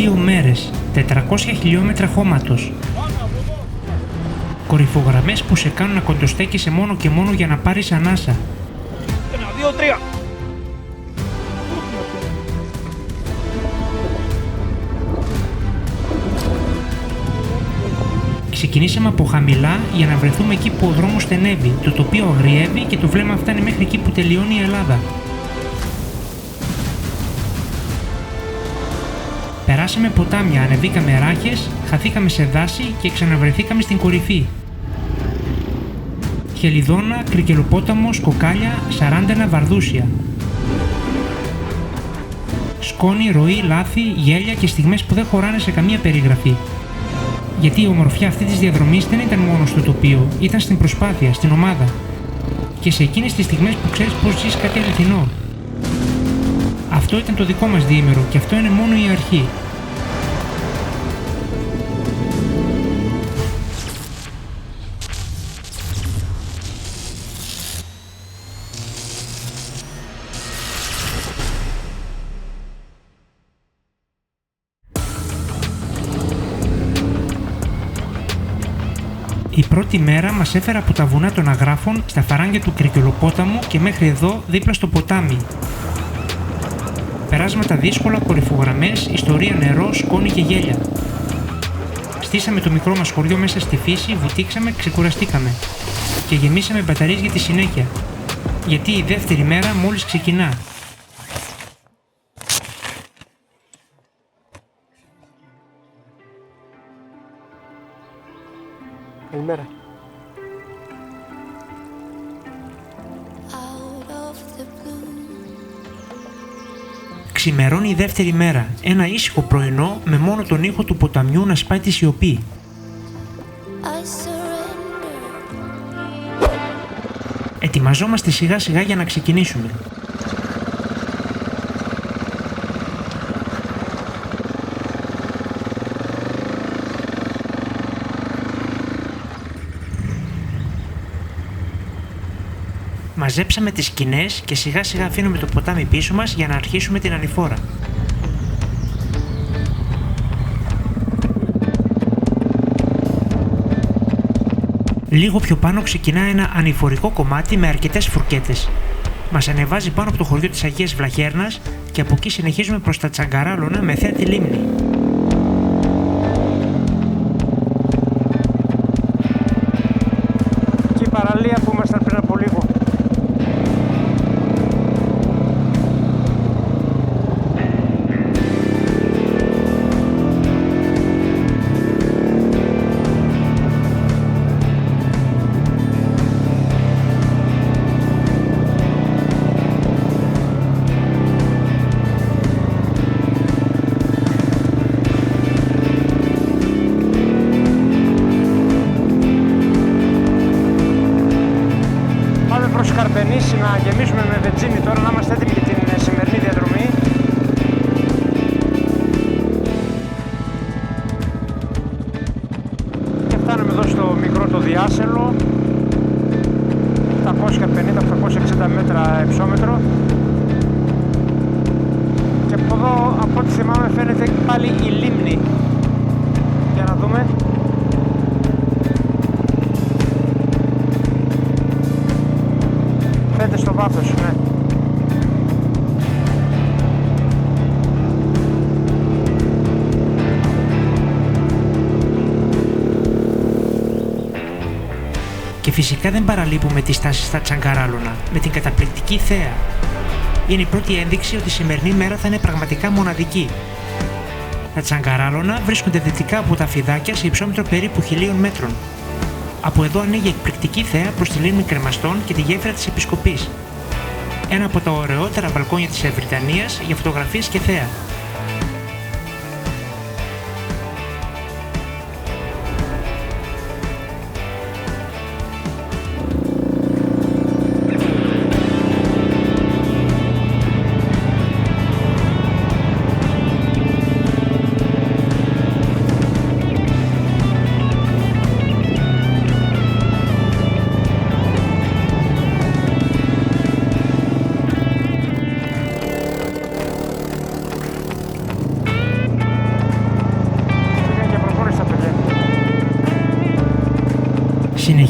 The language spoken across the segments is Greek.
2 μέρες, 400 χιλιόμετρα χώματος. Κορυφογραμμές που σε κάνουν να κοντοστέκεσαι μόνο και μόνο για να πάρεις ανάσα. 1, 2, 3. Ξεκινήσαμε από χαμηλά για να βρεθούμε εκεί που ο δρόμος στενεύει, το τοπίο αγριεύει και το βλέμμα φτάνει μέχρι εκεί που τελειώνει η Ελλάδα. Περάσαμε ποτάμια, ανεβήκαμε ράχες, χαθήκαμε σε δάση και ξαναβρεθήκαμε στην κορυφή. Χελιδόνα, Κρικελοπόταμος, Κοκάλια, Σαράντανα, Βαρδούσια. Σκόνη, ροή, λάθη, γέλια και στιγμές που δεν χωράνε σε καμία περιγραφή. Γιατί η ομορφιά αυτή της διαδρομής δεν ήταν μόνο στο τοπίο, ήταν στην προσπάθεια, στην ομάδα. Και σε εκείνες τις στιγμές που ξέρεις πως ζεις κάτι αληθινό. Αυτό ήταν το δικό μας διήμερο και αυτό είναι μόνο η αρχή. Η πρώτη μέρα μας έφερε από τα βουνά των Αγράφων στα φαράγγια του Κρικελοπόταμου και μέχρι εδώ δίπλα στο ποτάμι. Περάσματα δύσκολα, κορυφογραμμές, ιστορία, νερό, σκόνη και γέλια. Στήσαμε το μικρό μας χωριό μέσα στη φύση, βουτήξαμε, ξεκουραστήκαμε. Και γεμίσαμε μπαταρίες για τη συνέχεια. Γιατί η δεύτερη μέρα μόλις ξεκινά. Καλημέρα. Ξημερώνει η δεύτερη μέρα, ένα ήσυχο πρωινό με μόνο τον ήχο του ποταμιού να σπάει τη σιωπή. Ετοιμαζόμαστε σιγά σιγά για να ξεκινήσουμε. Μαζέψαμε τις σκηνές και σιγά σιγά αφήνουμε το ποτάμι πίσω μας για να αρχίσουμε την ανηφόρα. Λίγο πιο πάνω ξεκινά ένα ανηφορικό κομμάτι με αρκετές φουρκέτες. Μας ανεβάζει πάνω από το χωριό της Αγίας Βλαχέρνας και από εκεί συνεχίζουμε προς τα Τσαγκαράλωνα με θέα τη λίμνη. Και η παραλία που ήμασταν πριν από λίγο. Προς Καρπενήσι να γεμίσουμε με βενζίνη τώρα, να είμαστε έτοιμοι για την σημερινή διαδρομή. Και φτάνουμε εδώ στο μικρό το διάσελο, 750-860 μέτρα υψόμετρο. Και από εδώ, από ό,τι θυμάμαι, φαίνεται πάλι η λίμνη. Για να δούμε. Φαίνεται στο βάθος, ναι. Και φυσικά δεν παραλείπουμε τη στάση στα Τσαγκαράλωνα με την καταπληκτική θέα. Είναι η πρώτη ένδειξη ότι η σημερινή μέρα θα είναι πραγματικά μοναδική. Τα Τσαγκαράλωνα βρίσκονται δυτικά από τα Αφιδάκια σε υψόμετρο περίπου 1000 μέτρων. Από εδώ ανοίγει εκπληκτική θέα προς τη λίμνη Κρεμαστών και τη γέφυρα της Επισκοπής. Ένα από τα ωραιότερα μπαλκόνια της Βρυτανίας για φωτογραφίες και θέα.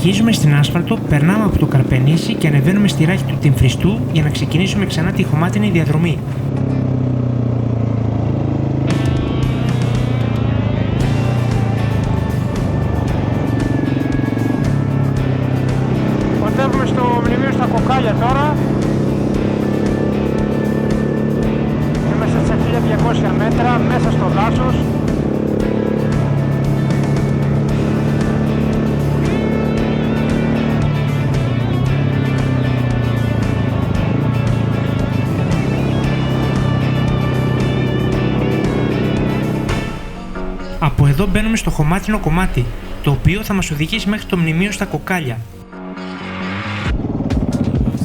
Συνεχίζουμε στην άσφαλτο, περνάμε από το Καρπενήσι και ανεβαίνουμε στη ράχη του Τυμφριστού για να ξεκινήσουμε ξανά τη χωμάτινη διαδρομή. Κοντεύουμε στο μνημείο στα Κοκάλια τώρα. Είμαστε σε 1200 μέτρα μέσα στο δάσος. Από εδώ μπαίνουμε στο χωμάτινο κομμάτι, το οποίο θα μας οδηγήσει μέχρι το μνημείο στα Κοκάλια.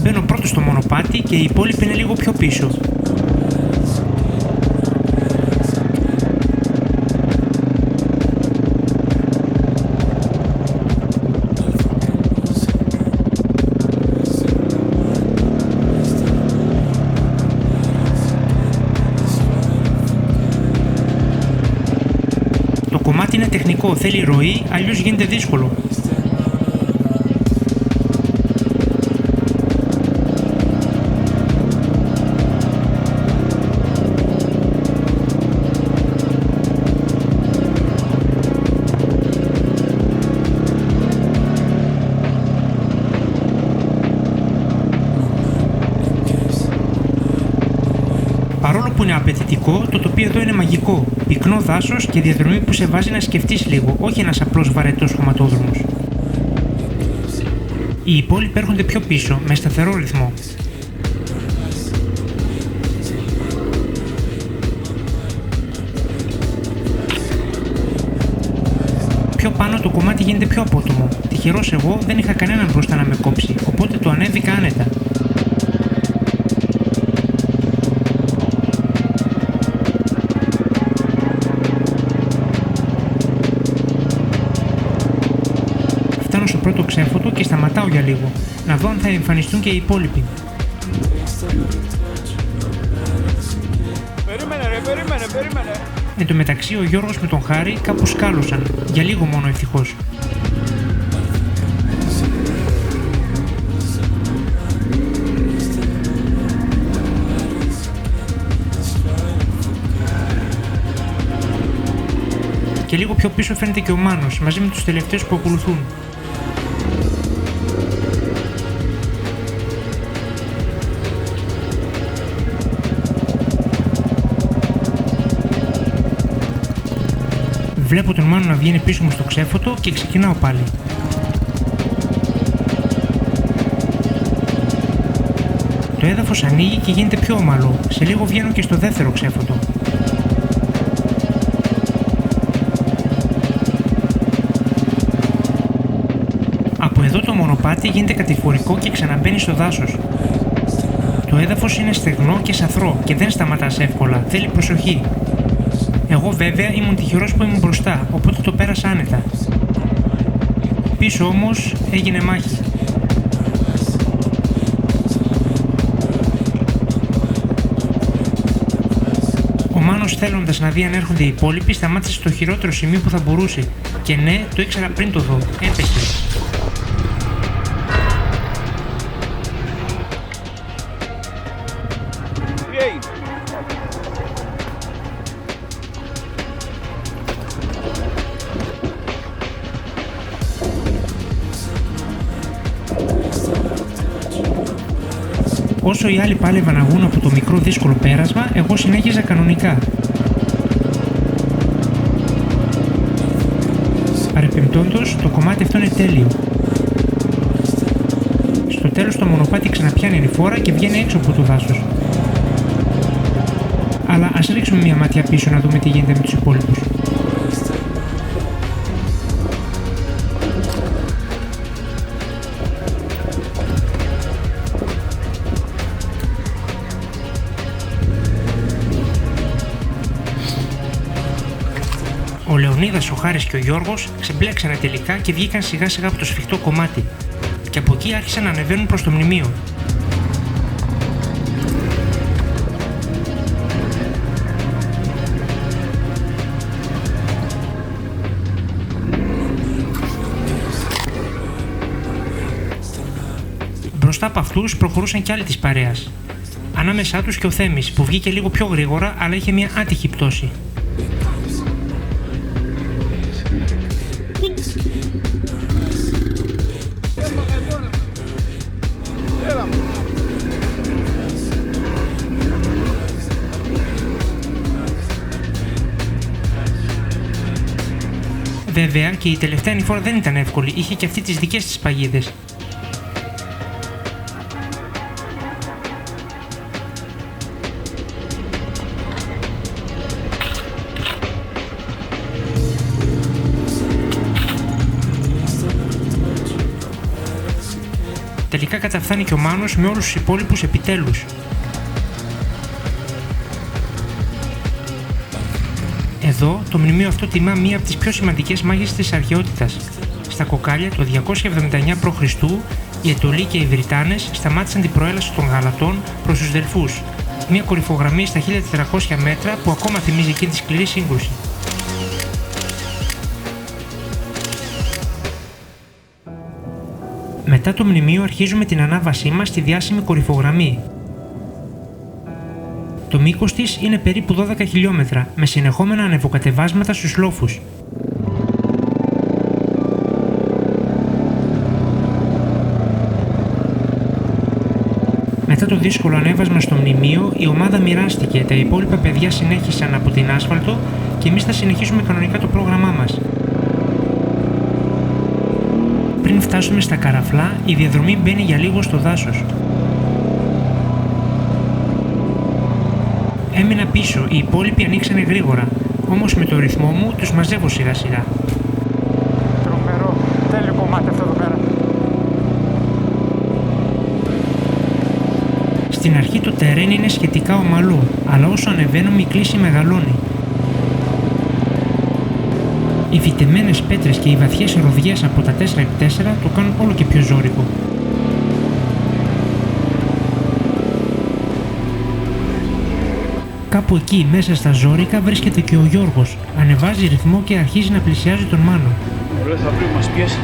Μπαίνω πρώτο στο μονοπάτι και η υπόλοιπη είναι λίγο πιο πίσω. Το κομμάτι είναι τεχνικό, θέλει ροή, αλλιώς γίνεται δύσκολο. Παρόλο που είναι απαιτητικό, το τοπίο εδώ είναι μαγικό. Πυκνό δάσος και διαδρομή που σε βάζει να σκεφτείς λίγο, όχι ένας απλός βαρετός χωματόδρομος. Οι υπόλοιποι έρχονται πιο πίσω, με σταθερό ρυθμό. Πιο πάνω το κομμάτι γίνεται πιο απότομο. Τυχερός εγώ δεν είχα κανέναν μπροστά να με κόψει, οπότε το ανέβηκα άνετα. Στο πρώτο ξέφωτο και σταματάω για λίγο, να δω αν θα εμφανιστούν και οι υπόλοιποι. Περίμενε. Εν τω μεταξύ ο Γιώργος με τον Χάρη κάπου σκάλωσαν, για λίγο μόνο ευτυχώς. Και λίγο πιο πίσω φαίνεται και ο Μάνος, μαζί με τους τελευταίους που ακολουθούν. Βλέπω τον Μάνο να βγαίνει πίσω μου στο ξέφωτο και ξεκινάω πάλι. Το έδαφος ανοίγει και γίνεται πιο ομαλό. Σε λίγο βγαίνω και στο δεύτερο ξέφωτο. Από εδώ το μονοπάτι γίνεται κατηφορικό και ξαναμπαίνει στο δάσος. Το έδαφος είναι στεγνό και σαθρό και δεν σταματάς εύκολα, θέλει προσοχή. Εγώ βέβαια ήμουν τυχερός που ήμουν μπροστά, οπότε το πέρασα άνετα. Πίσω όμως έγινε μάχη. Ο Μάνος, θέλοντας να δει αν έρχονται οι υπόλοιποι, σταμάτησε στο χειρότερο σημείο που θα μπορούσε. Και ναι, το ήξερα πριν το δω, έπεσε. Όσο οι άλλοι πάλευαν να βγουν από το μικρό δύσκολο πέρασμα, εγώ συνέχιζα κανονικά. Παρεπιπτόντως, το κομμάτι αυτό είναι τέλειο. Στο τέλος το μονοπάτι ξαναπιάνει ανηφόρα και βγαίνει έξω από το δάσος. Αλλά ας ρίξουμε μια ματιά πίσω να δούμε τι γίνεται με τους υπόλοιπους. Ο Λεωνίδας, ο Χάρης και ο Γιώργος ξεμπλέξανε τελικά και βγήκαν σιγά σιγά από το σφιχτό κομμάτι. Και από εκεί άρχισαν να ανεβαίνουν προς το μνημείο. Μπροστά από αυτούς προχωρούσαν κι άλλοι της παρέας. Ανάμεσά τους και ο Θέμης, που βγήκε λίγο πιο γρήγορα, αλλά είχε μια άτυχη πτώση. Βέβαια και η τελευταία ανηφόρα δεν ήταν εύκολη, είχε και αυτή τις δικές της παγίδες. Τελικά καταφθάνει και ο Μάνος με όλους τους υπόλοιπους επιτέλους. Εδώ το μνημείο αυτό τιμά μία από τις πιο σημαντικές μάχες της αρχαιότητας. Στα Κοκάλια το 279 π.Χ. οι Αιτωλοί και οι Βρυτάνες σταμάτησαν την προέλαση των Γαλατών προς τους Δελφούς. Μία κορυφογραμμή στα 1400 μέτρα που ακόμα θυμίζει εκείνη τη σκληρή σύγκρουση. Μετά το μνημείο αρχίζουμε την ανάβασή μας στη διάσημη κορυφογραμμή. Το μήκος της είναι περίπου 12 χιλιόμετρα, με συνεχόμενα ανεβοκατεβάσματα στους λόφους. Μετά το δύσκολο ανέβασμα στο μνημείο, η ομάδα μοιράστηκε, τα υπόλοιπα παιδιά συνέχισαν από την άσφαλτο και εμείς θα συνεχίσουμε κανονικά το πρόγραμμά μας. Πριν φτάσουμε στα Καραφλά, η διαδρομή μπαίνει για λίγο στο δάσος. Έμεινα πίσω, οι υπόλοιποι ανοίξανε γρήγορα, όμως με το ρυθμό μου τους μαζεύω σιγά σιγά. Τρομερό, τέλειο κομμάτι αυτό εδώ πέρα. Στην αρχή το τερέν είναι σχετικά ομαλό, αλλά όσο ανεβαίνουμε η κλίση μεγαλώνει. Οι φυτεμένες πέτρες και οι βαθιές ροδιές από τα 4x4 το κάνουν όλο και πιο ζώρικο. Κάπου εκεί μέσα στα ζόρικα βρίσκεται και ο Γιώργος. Ανεβάζει ρυθμό και αρχίζει να πλησιάζει τον Μάνο. Ωραία, θα πρέπει να μας πιέσει.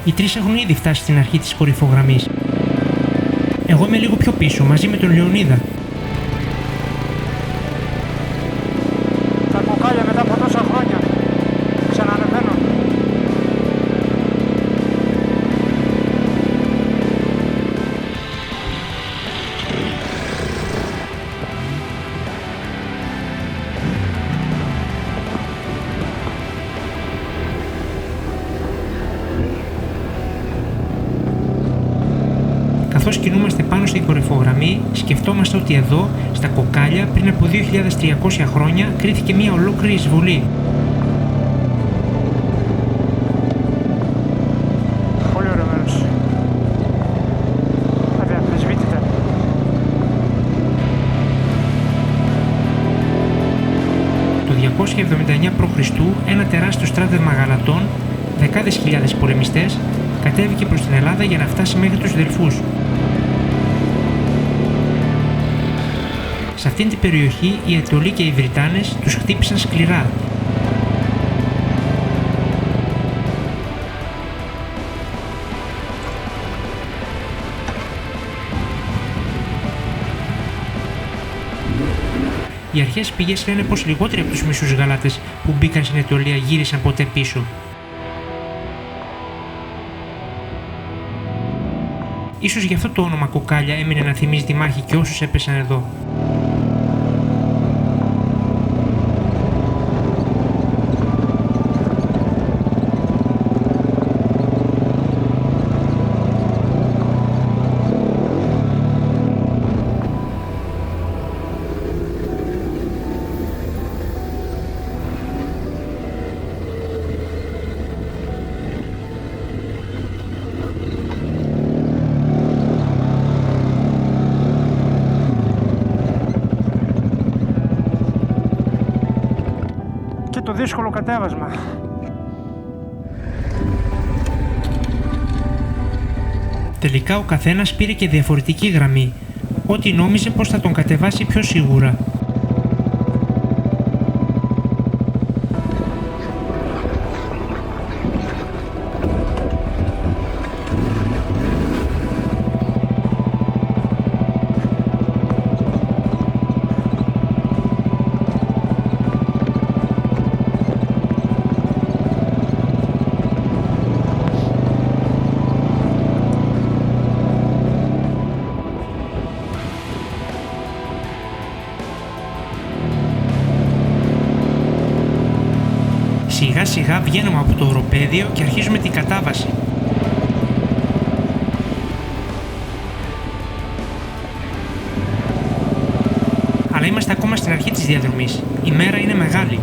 Οι τρεις έχουν ήδη φτάσει στην αρχή της κορυφογραμμής. Εγώ είμαι λίγο πιο πίσω μαζί με τον Λεωνίδα. Τα Κοκάλια μετά από τόσα χρόνια ξανανεβαίνω. Καθώς κινούμαστε πάνω στην κορυφογραμμή, σκεφτόμαστε ότι εδώ, στα Κοκάλια, πριν από 2.300 χρόνια, κρίθηκε μια ολόκληρη εισβολή. Πολύ ωραίο μέρος. Αδιαμφισβήτητα. Το 279 π.Χ. ένα τεράστιο στράτευμα Γαλατών, δεκάδες χιλιάδες πολεμιστές, κατέβηκε προς την Ελλάδα για να φτάσει μέχρι τους Δελφούς. Σε αυτήν την περιοχή οι Αιτωλοί και οι Βρυτάνες τους χτύπησαν σκληρά. Οι αρχαίες πηγές λένε πως λιγότεροι από τους μισούς Γαλάτες που μπήκαν στην Αιτωλία γύρισαν ποτέ πίσω. Ίσως γι' αυτό το όνομα Κοκάλια έμεινε να θυμίζει τη μάχη και όσους έπεσαν εδώ. Το δύσκολο κατέβασμα. Τελικά ο καθένας πήρε και διαφορετική γραμμή, ό,τι νόμιζε πως θα τον κατεβάσει πιο σίγουρα. σιγά βγαίνουμε από το οροπέδιο και αρχίζουμε την κατάβαση. Αλλά είμαστε ακόμα στην αρχή της διαδρομής. Η μέρα είναι μεγάλη.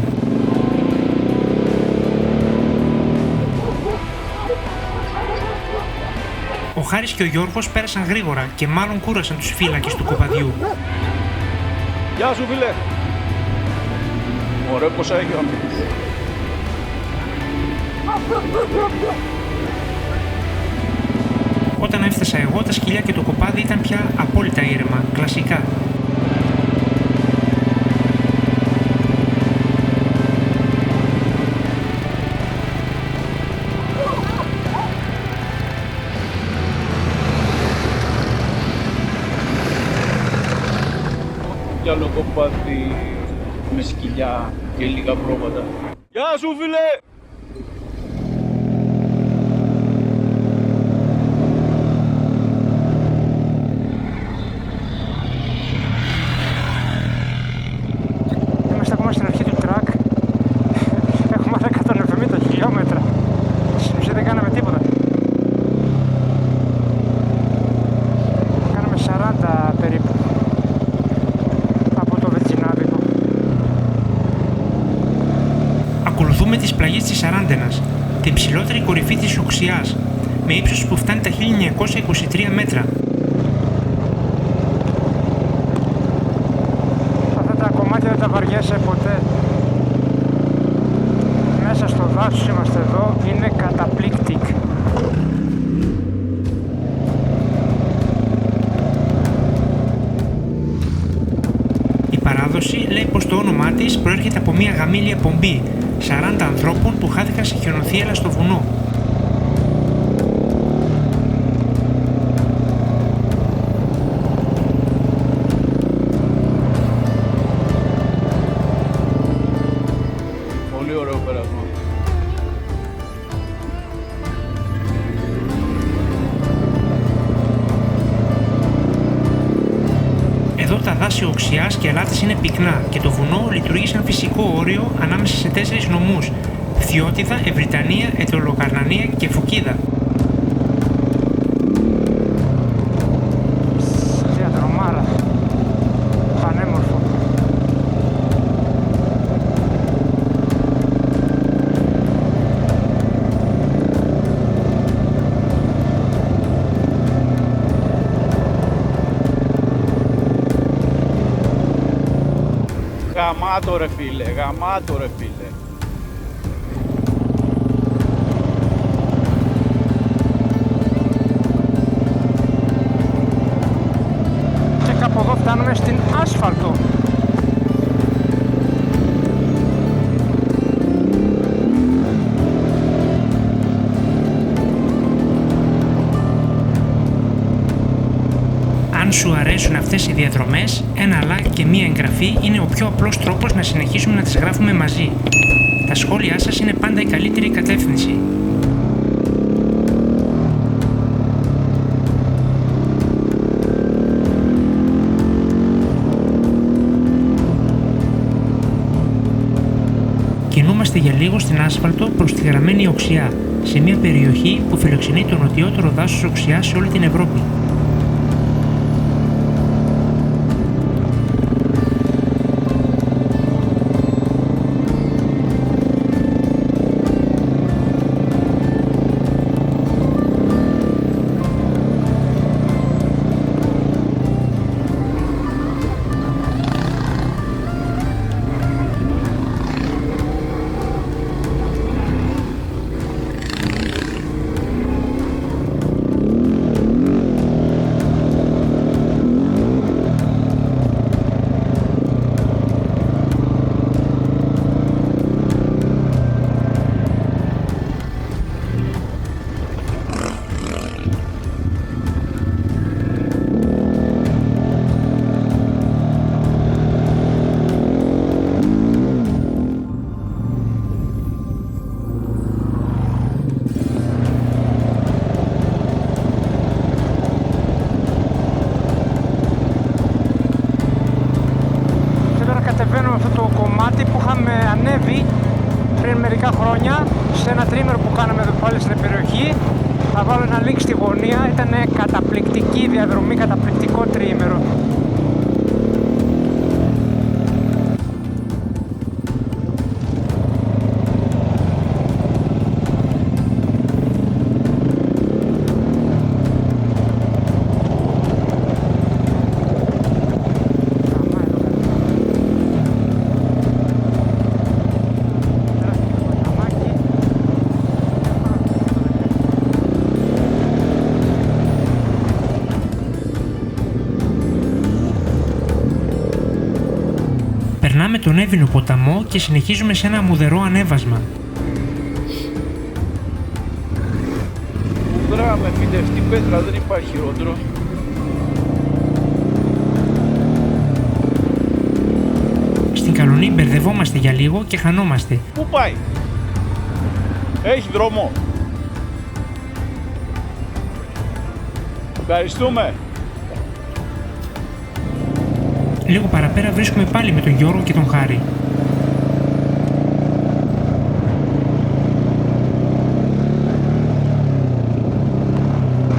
Ο Χάρης και ο Γιώργος πέρασαν γρήγορα και μάλλον κούρασαν τους φύλακες του κοπαδιού. Γεια σου φίλε! Ωραία πόσα έχει ο άνθρωπος. Όταν έφτασα εγώ, τα σκυλιά και το κοπάδι ήταν πια απόλυτα ήρεμα, κλασικά. Κι άλλο κοπάδι με σκυλιά και λίγα πρόβατα. Γεια σου φίλε! Είμαστε ακόμα στην αρχή του τρακ. Έχουμε άλλα 170 χιλιόμετρα. Στην ουσία δεν κάναμε τίποτα. Κάναμε 40 περίπου από το Βετσινάδικο. Ακολουθούμε τις πλαγιές της Σαράντενας, την ψηλότερη κορυφή της Οξιάς, με ύψος που φτάνει τα 1923 μέτρα. Αυτά τα κομμάτια δεν τα βαριέσαι ποτέ. Μέσα στο δάσος είμαστε εδώ, είναι καταπληκτικ. Η παράδοση λέει πως το όνομά της προέρχεται από μια γαμήλια πομπή 40 ανθρώπων που χάθηκαν σε χιονοθύελλα στο βουνό. Πολύ ωραίο πέρασμα. Εδώ τα δάση Οξιάς και Ελάτης είναι πυκνά και το βουνό λειτουργεί σαν φυσικό όριο ανάμεσα σε 4 νομούς: Φθιώτιδα, Ευρυτανία, Ετωλοκαρνανία και Φωκίδα. Διαδρομάρα. Πανέμορφο. Γαμάτο ρε φίλε, γαμάτο ρε φίλε. Και κάπου εδώ φτάνουμε στην άσφαλτο. Αν σου αρέσουν αυτές οι διαδρομές, ένα like και μία εγγραφή είναι ο πιο απλός τρόπος να συνεχίσουμε να τις γράφουμε μαζί. Τα σχόλιά σας είναι πάντα η καλύτερη κατεύθυνση. Κινούμαστε για λίγο στην άσφαλτο προς τη γραμμένη Οξιά, σε μια περιοχή που φιλοξενεί το νοτιότερο δάσος Οξιάς σε όλη την Ευρώπη. καταπληκτικό τριήμερο. Περνάμε τον Εύινο ποταμό και συνεχίζουμε σε ένα μουδερό ανέβασμα. Μπράβο, φυτευτή πέτρα, δεν υπάρχει χειρότερο. Στην Καλονή μπερδευόμαστε για λίγο και χανόμαστε. Πού πάει? Έχει δρόμο. Ευχαριστούμε. Λίγο παραπέρα βρίσκουμε πάλι με τον Γιώργο και τον Χάρη.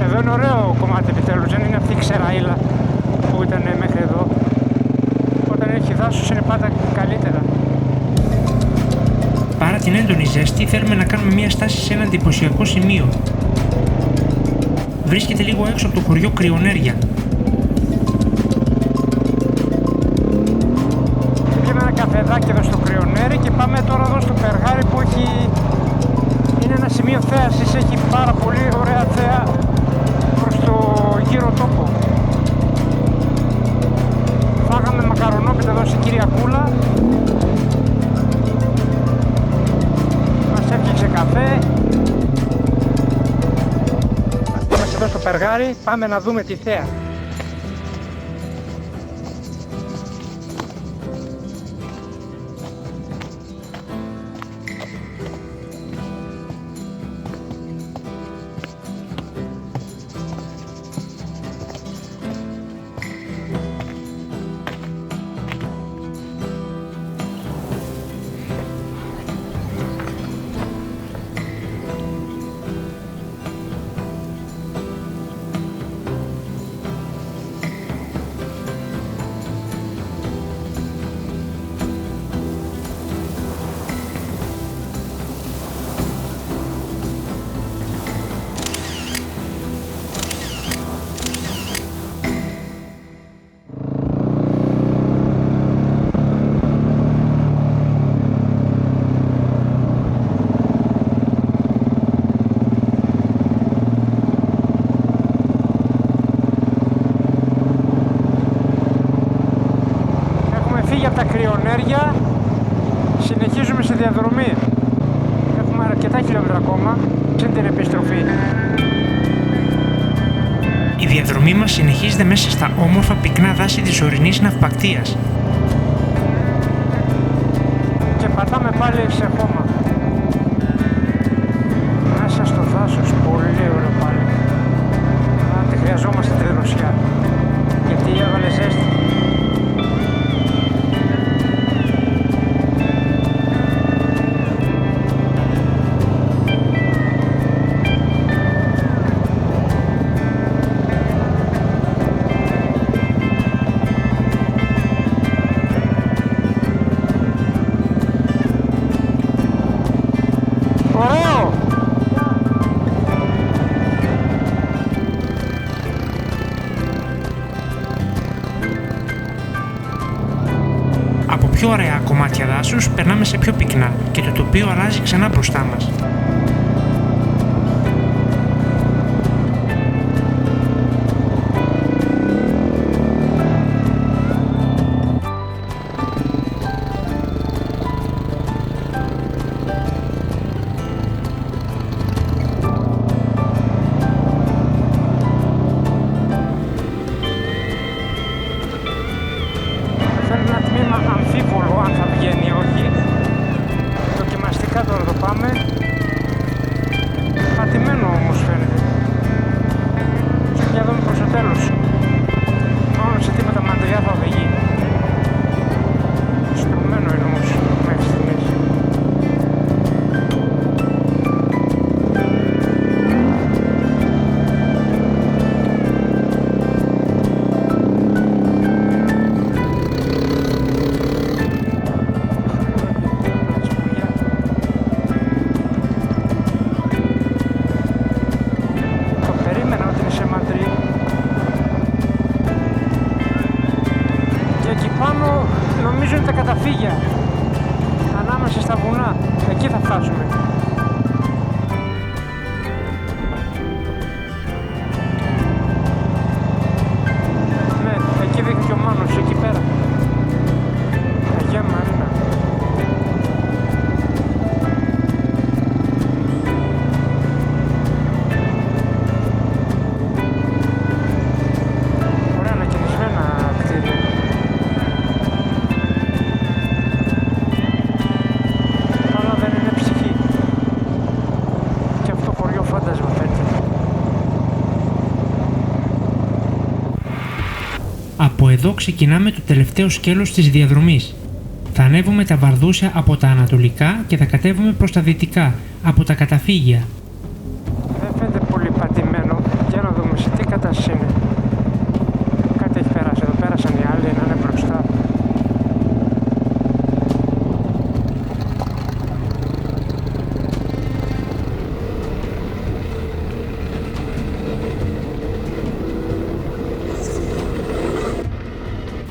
Εδώ είναι ωραίο κομμάτι επιτέλους, δεν είναι αυτή η ξεραίλα που ήταν μέχρι εδώ. Όταν έχει δάσος είναι πάντα καλύτερα. Παρά την έντονη ζέστη θέλουμε να κάνουμε μια στάση σε ένα εντυπωσιακό σημείο. Βρίσκεται λίγο έξω από το χωριό Κρυονέρια. Πήγαμε ένα καφεδάκι εδώ στο Κρυονέρι και πάμε τώρα εδώ στο Περγάρι που είναι ένα σημείο θέασης, έχει πάρα πολύ ωραία θέα προς το γύρο τόπο. Φάγαμε μακαρονόπιτα εδώ στην Κυριακούλα. Μας έφτιαξε καφέ. Είμαστε εδώ στο Περγάρι, πάμε να δούμε τη θέα. Από τα Κρυονέρια συνεχίζουμε σε διαδρομή. Έχουμε αρκετά χιλιόμετρα ακόμα στην την επιστροφή. Η διαδρομή μας συνεχίζεται μέσα στα όμορφα πυκνά δάση της ορεινής ναυπακτείας. Και πατάμε πάλι σε χώμα. Μέσα στο δάσος, πολύ ωραίο πάλι. Άντε, χρειαζόμαστε τη δροσιά. Γιατί έβαλε ζέστη. Ωραίο! Από πιο ωραία κομμάτια δάσους περνάμε σε πιο πυκνά και το τοπίο αλλάζει ξανά μπροστά μας. Ένα τμήμα αμφίβολο αν θα βγαίνει ή όχι. Δοκιμαστικά τώρα το πάμε. καταφύγια ανάμεσα στα βουνά. Εκεί θα φτάσουμε. Ναι, εκεί δείχνει και ο Μάνος, εκεί πέρα. Αγία Μαρίνα. Ωραία ανακαινισμένα κτίρια. Αλλά δεν είναι ψυχή. Και αυτό χωριό φάντασμα φαίνεται. Από εδώ ξεκινάμε το τελευταίο σκέλος της διαδρομής. Θα ανέβουμε τα Βαρδούσια από τα ανατολικά και θα κατέβουμε προς τα δυτικά, από τα καταφύγια. Δεν φαίνεται πολύ πατημένο. Για να δούμε σε τι κατάσταση είναι. Κάτι έχει περάσει. Εδώ πέρασαν οι άλλοι να είναι μπροστά.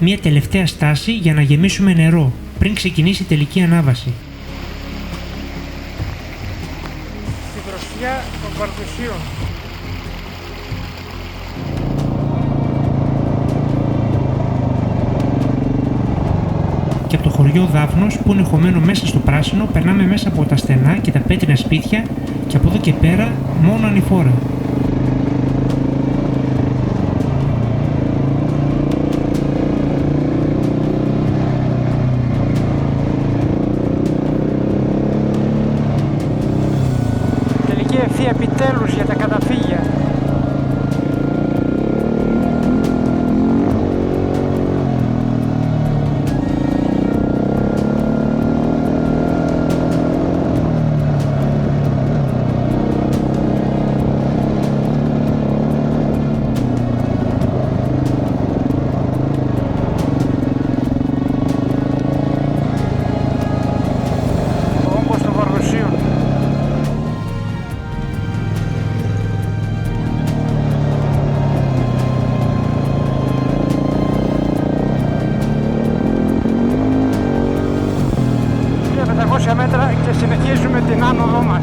Μια τελευταία στάση για να γεμίσουμε νερό, πριν ξεκινήσει η τελική ανάβαση. Στη δροσιά των Βαρδουσίων. Και από το χωριό Δάφνος που είναι χωμένο μέσα στο πράσινο περνάμε μέσα από τα στενά και τα πέτρινα σπίτια και από εδώ και πέρα μόνο ανηφόρα. Τελική ευθεία επιτέλους για τα καταφύγια. Ο όγκος των Βαρδουσίων. Για 500 μέτρα και συνεχίζουμε την άνοδό μας.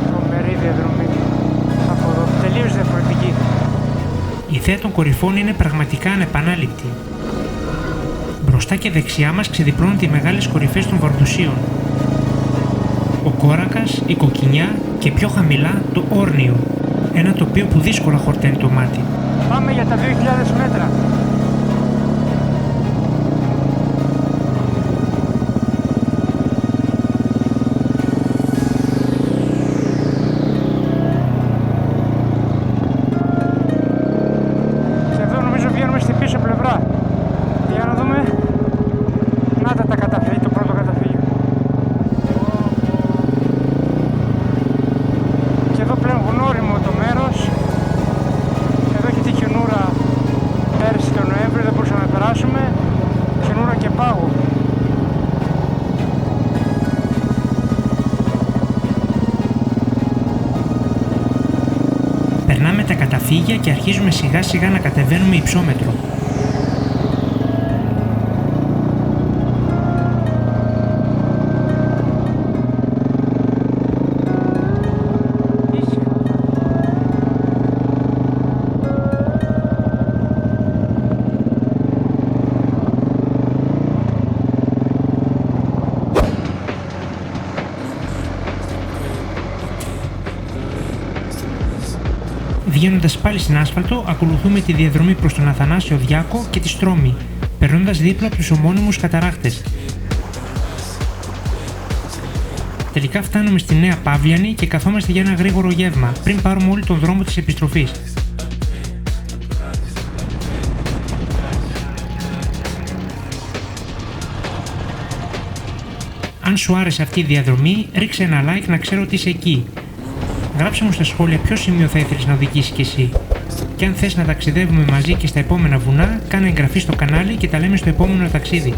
Τρομερή διαδρομή. Από εδώ τελείως διαφορετική. Η θέα των κορυφών είναι πραγματικά ανεπανάληπτη. Μπροστά και δεξιά μας ξεδιπλώνουν οι μεγάλες κορυφές των Βαρδουσίων. Ο Κόρακας, η Κοκκινιά και πιο χαμηλά το Όρνιο, ένα τοπίο που δύσκολα χορταίνει το μάτι. Πάμε για τα 2.000 μέτρα. Και εδώ νομίζω βγαίνουμε στην πίσω πλευρά. Για να δούμε. Να τα καταφύγει, το πρώτο καταφύγιο. Και εδώ πλέον γνώριμο το μέρος. Εδώ έχει τη χιονούρα πέρσι τον Νοέμβριο, δεν μπορούσαμε να περάσουμε. Χιονούρα και πάγου. Περνάμε τα καταφύγια και αρχίζουμε σιγά σιγά να κατεβαίνουμε υψόμετρο. Βγαίνοντας πάλι στην άσφαλτο, ακολουθούμε τη διαδρομή προς τον Αθανάσιο Διάκο και τη Στρώμη, περνώντας δίπλα από τους ομώνυμους καταράχτες. Τελικά φτάνουμε στη Νέα Παύλιανη και καθόμαστε για ένα γρήγορο γεύμα, πριν πάρουμε όλη τον δρόμο της επιστροφής. Αν σου άρεσε αυτή η διαδρομή, ρίξε ένα like να ξέρω ότι είσαι εκεί. Γράψε μου στα σχόλια ποιο σημείο θα ήθελες να οδηγήσεις κι εσύ. Και αν θες να ταξιδεύουμε μαζί και στα επόμενα βουνά, κάνε εγγραφή στο κανάλι και τα λέμε στο επόμενο ταξίδι.